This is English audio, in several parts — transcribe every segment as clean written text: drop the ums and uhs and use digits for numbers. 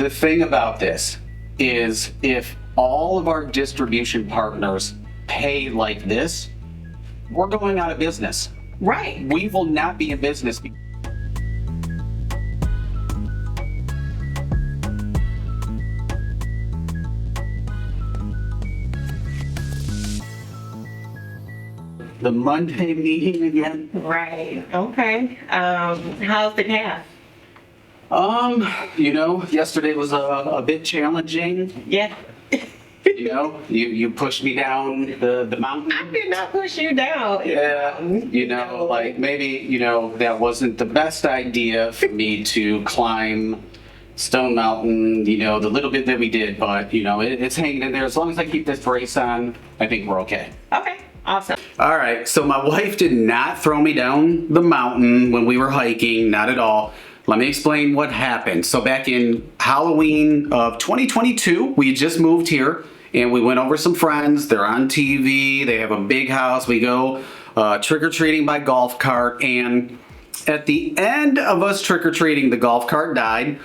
The thing about this is if all of our distribution partners pay like this, we're going out of business. Right. We will not be in business. The Monday meeting again? Right. Okay. How's the calf? Yesterday was a bit challenging. Yeah. You pushed me down the mountain. I did not push you down. Yeah, maybe, that wasn't the best idea for me to climb Stone Mountain, the little bit that we did, but, it's hanging in there. As long as I keep this brace on, I think we're okay. Okay. Awesome. All right, so my wife did not throw me down the mountain when we were hiking, not at all. Let me explain what happened. So back in Halloween of 2022, we just moved here and we went over some friends. They're on TV. They have a big house. We go trick-or-treating by golf cart. And at the end of us trick-or-treating, the golf cart died.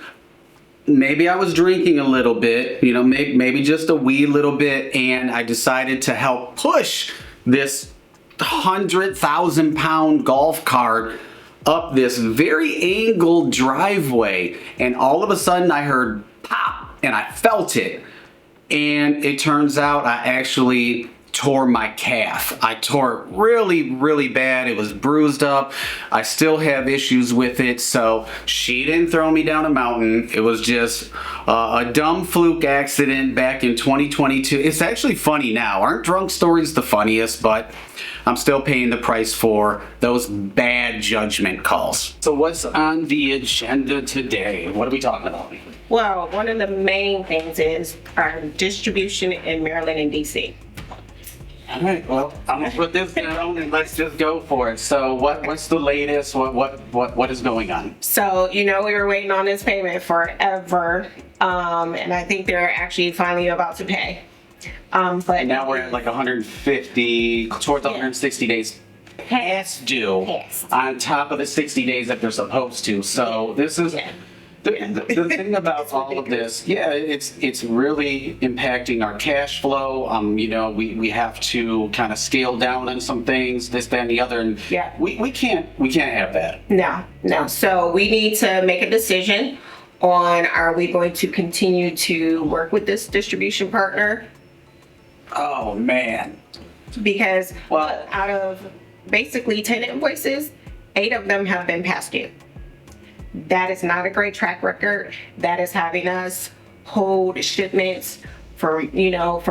Maybe I was drinking a little bit, maybe just a wee little bit. And I decided to help push this 100,000-pound golf cart up this very angled driveway, and all of a sudden I heard pop and I felt it, and it turns out I actually tore my calf. I tore it really, really bad. It was bruised up. I still have issues with it. So she didn't throw me down a mountain. It was just a dumb fluke accident back in 2022. It's actually funny now. Aren't drunk stories the funniest? But I'm still paying the price for those bad judgment calls. So what's on the agenda today? What are we talking about? Well, one of the main things is our distribution in Maryland and DC. All right, well, I'm gonna put this down and let's just go for it. So what's the latest? What is going on? So, we were waiting on this payment forever. And I think they're actually finally about to pay. But And now we're at like 150, towards 160 days past due, on top of the 60 days that they're supposed to. So this is the thing about all of this. Yeah, it's really impacting our cash flow. We have to kind of scale down on some things, this, that, and the other, and we can't have that. No. So we need to make a decision on, are we going to continue to work with this distribution partner? Oh man. Because out of basically 10 invoices, 8 of them have been past due. That is not a great track record. That is having us hold shipments for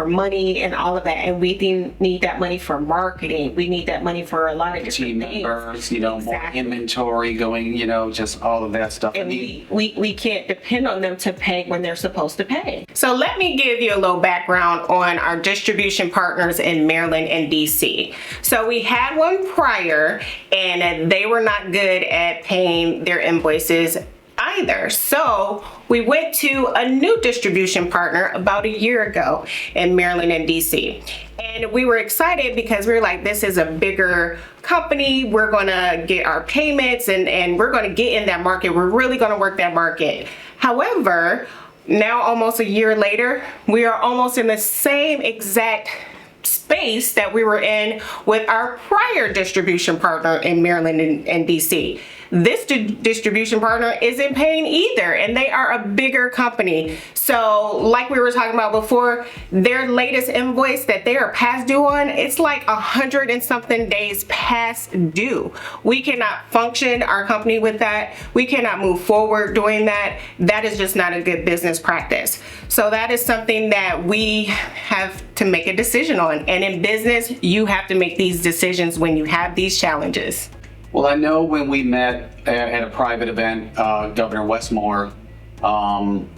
money and all of that. And we need that money for marketing. We need that money for a lot of different team members, more inventory going, just all of that stuff. And we can't depend on them to pay when they're supposed to pay. So let me give you a little background on our distribution partners in Maryland and DC. So we had one prior, and they were not good at paying their invoices either. So we went to a new distribution partner about a year ago in Maryland and DC. And we were excited because we were like, this is a bigger company. We're going to get our payments and we're going to get in that market. We're really going to work that market. However, now almost a year later, we are almost in the same exact space that we were in with our prior distribution partner in Maryland and DC. This distribution partner isn't paying either, and they are a bigger company. So like we were talking about before, their latest invoice that they are past due on, it's like 100 and something days past due. We cannot function our company with that. We cannot move forward doing that. That is just not a good business practice. So that is something that we have to make a decision on. And in business, you have to make these decisions when you have these challenges. Well, I know when we met at a private event, Governor Westmore, and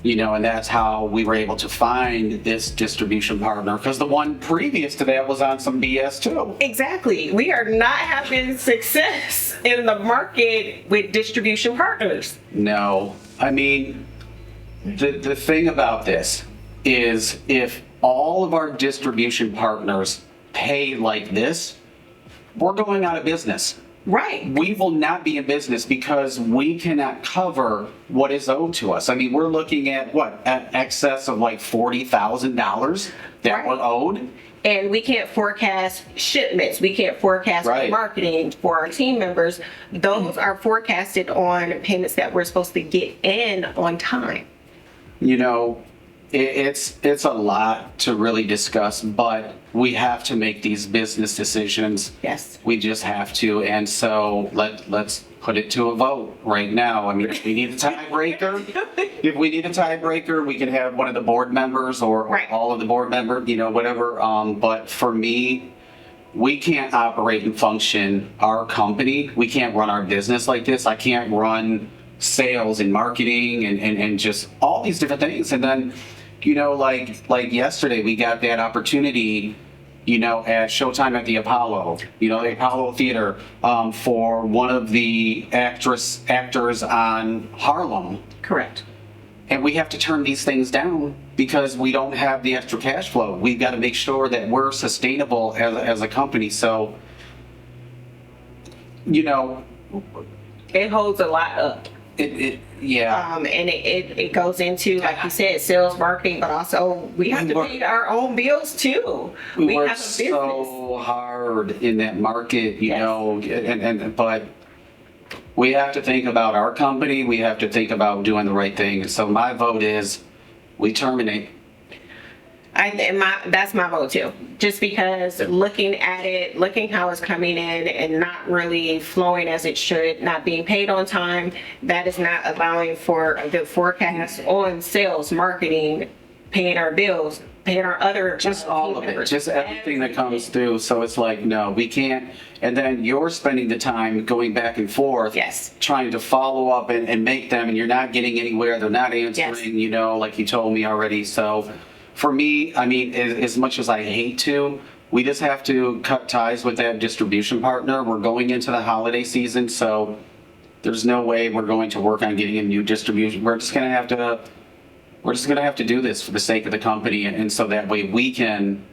that's how we were able to find this distribution partner, because the one previous to that was on some BS too. Exactly. We are not having success in the market with distribution partners. No. I mean, the thing about this is if all of our distribution partners pay like this, we're going out of business. Right. we will not be in business because we cannot cover what is owed to us. I mean, we're looking at what, an excess of like $40,000 that Right. we're owed. And we can't forecast shipments. We can't forecast Right. marketing for our team members. Those are forecasted on payments that we're supposed to get in on time. You know, it's a lot to really discuss, but we have to make these business decisions. Yes. We just have to, and so let's put it to a vote right now. I mean, if we need a tiebreaker, we can have one of the board members or Right. all of the board members, whatever. But for me, we can't operate and function our company. We can't run our business like this. I can't run sales and marketing and just all these different things. And then, like yesterday, we got that opportunity, at Showtime at the Apollo, the Apollo Theater, for one of the actors on Harlem. Correct. And we have to turn these things down because we don't have the extra cash flow. We've got to make sure that we're sustainable as a company. So, It holds a lot up. Yeah. And it goes into, like you said, sales, marketing, but also we have to pay our own bills too. We work have a business. so hard in that market, Yes. but we have to think about our company. We have to think about doing the right thing. So my vote is we terminate. That's my vote too. Just because looking at it, looking how it's coming in and not really flowing as it should, not being paid on time, that is not allowing for a good forecast on sales, marketing, paying our bills, paying our other Just all team of it, members. just everything that comes through. So it's like, no, we can't. And then you're spending the time going back and forth, Yes. trying to follow up and make them, and you're not getting anywhere. They're not answering, like you told me already. So for me, I mean, as much as I hate to, we just have to cut ties with that distribution partner. We're going into the holiday season, so there's no way we're going to work on getting a new distribution. We're just gonna have to do this for the sake of the company, and so that way we can,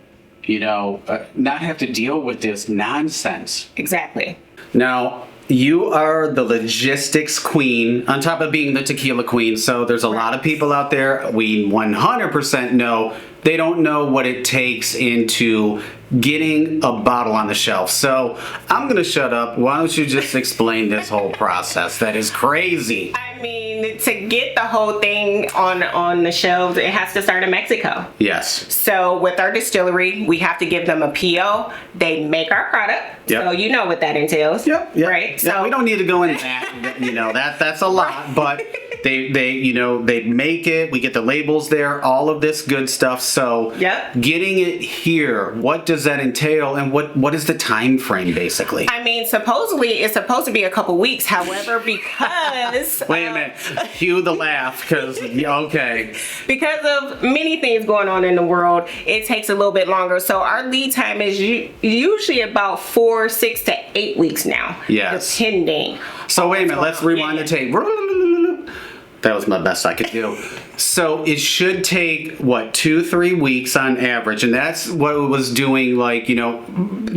not have to deal with this nonsense. Exactly. Now, you are the logistics queen on top of being the tequila queen. So there's a lot of people out there, we 100% know, they don't know what it takes into getting a bottle on the shelf. So I'm going to shut up. Why don't you just explain this whole process? That is crazy. I mean, to get the whole thing on the shelves, it has to start in Mexico. Yes. So with our distillery, we have to give them a PO. They make our product. Yep. So you know what that entails. Yep. Right. Yeah, So we don't need to go into that. That's a lot, but they make it. We get the labels there, all of this good stuff. So Yep. getting it here, what does that entail, and what is the time frame basically? I mean, supposedly it's supposed to be a couple weeks. However, because Wait a minute, cue the laugh, because okay. because of many things going on in the world, it takes a little bit longer. So our lead time is usually about 6 to 8 weeks now. Yes. Depending. So wait a minute, let's rewind the tape. That was my best I could do. So it should take, 2-3 weeks on average, and that's what it was doing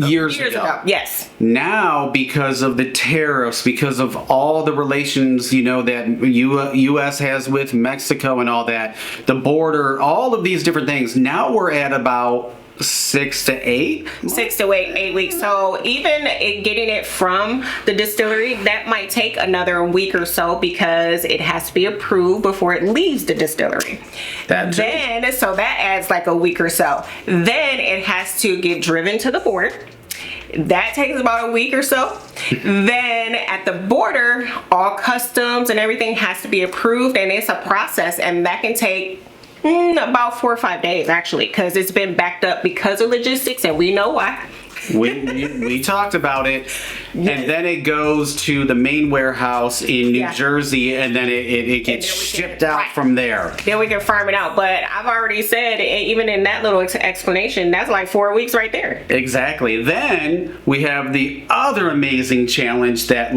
years ago. Yes. Now, because of the tariffs, because of all the relations, that U.S. has with Mexico and all that, the border, all of these different things, now we're at about 6 to 8? 6 to 8 weeks. So even getting it from the distillery, that might take another week or so because it has to be approved before it leaves the distillery. So that adds like a week or so. Then it has to get driven to the border. That takes about a week or so. Then at the border, all customs and everything has to be approved, and it's a process, and that can take about 4 or 5 days actually, because it's been backed up because of logistics, and we know why. We talked about it, Yes. and then it goes to the main warehouse in New Yeah. Jersey, and then it gets shipped out right. from there. Then we can farm it out. But I've already said, even in that little explanation, that's like 4 weeks right there. Exactly. Then we have the other amazing challenge that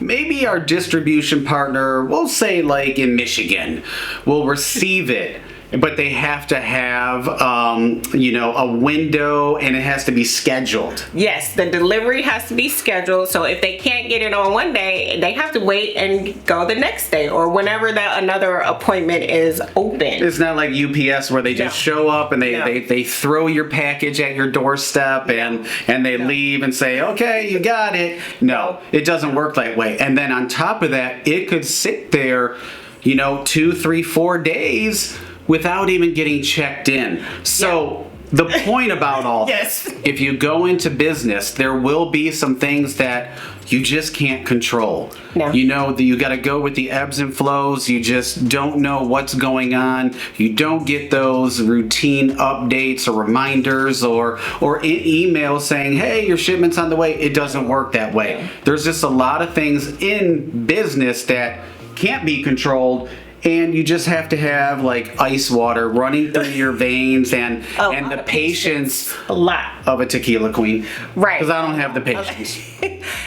maybe our distribution partner, we'll say in Michigan, will receive it. but they have to have, a window, and it has to be scheduled. Yes, the delivery has to be scheduled. So if they can't get it on one day, they have to wait and go the next day or whenever that another appointment is open. It's not like UPS where they just show up and they throw your package at your doorstep and they leave and say, okay, you got it. No, it doesn't work that way. And then on top of that, it could sit there, 2, 3, 4 days without even getting checked in. So the point about all this, if you go into business, there will be some things that you just can't control. No. You got to go with the ebbs and flows. You just don't know what's going on. You don't get those routine updates or reminders or emails saying, hey, your shipment's on the way. It doesn't work that way. Yeah. There's just a lot of things in business that can't be controlled. And you just have to have like ice water running through your veins and the patience of a tequila queen. Right. Because I don't have the patience.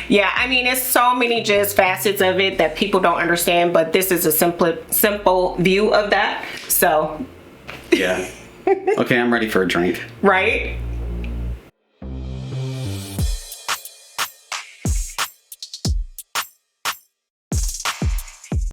Yeah, I mean, it's so many just facets of it that people don't understand, but this is a simple view of that. So. Yeah. Okay, I'm ready for a drink. Right?